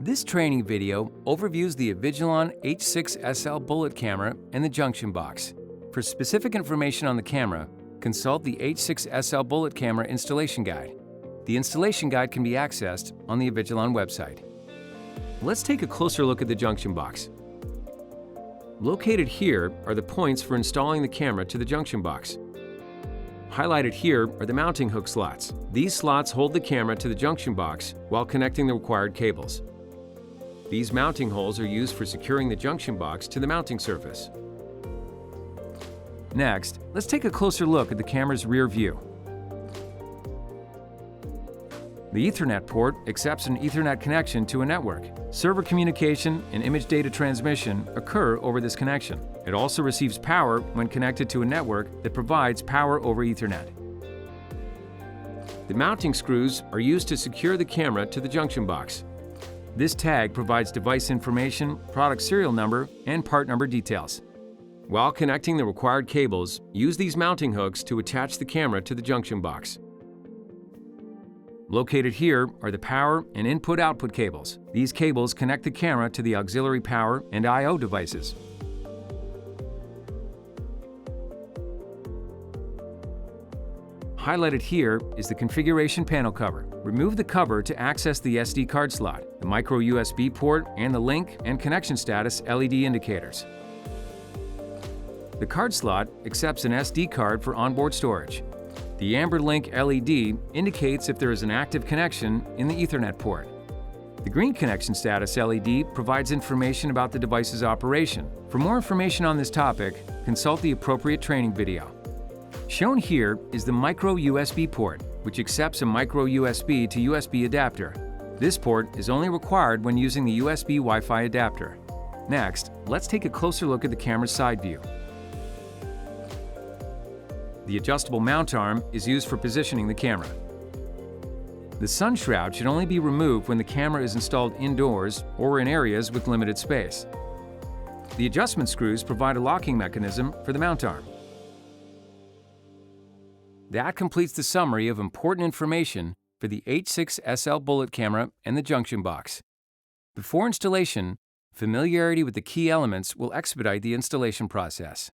This training video overviews the Avigilon H6SL Bullet camera and the junction box. For specific information on the camera, consult the H6SL Bullet camera installation guide. The installation guide can be accessed on the Avigilon website. Let's take a closer look at the junction box. Located here are the points for installing the camera to the junction box. Highlighted here are the mounting hook slots. These slots hold the camera to the junction box while connecting the required cables. These mounting holes are used for securing the junction box to the mounting surface. Next, let's take a closer look at the camera's rear view. The Ethernet port accepts an Ethernet connection to a network. Server communication and image data transmission occur over this connection. It also receives power when connected to a network that provides power over Ethernet. The mounting screws are used to secure the camera to the junction box. This tag provides device information, product serial number, and part number details. While connecting the required cables, use these mounting hooks to attach the camera to the junction box. Located here are the power and input-output cables. These cables connect the camera to the auxiliary power and I/O devices. Highlighted here is the configuration panel cover. Remove the cover to access the SD card slot, the micro USB port, and the link and connection status LED indicators. The card slot accepts an SD card for onboard storage. The amber link LED indicates if there is an active connection in the Ethernet port. The green connection status LED provides information about the device's operation. For more information on this topic, consult the appropriate training video. Shown here is the micro USB port, which accepts a micro USB to USB adapter. This port is only required when using the USB Wi-Fi adapter. Next, let's take a closer look at the camera's side view. The adjustable mount arm is used for positioning the camera. The sun shroud should only be removed when the camera is installed indoors or in areas with limited space. The adjustment screws provide a locking mechanism for the mount arm. That completes the summary of important information for the H6SL Bullet camera and the junction box. Before installation, familiarity with the key elements will expedite the installation process.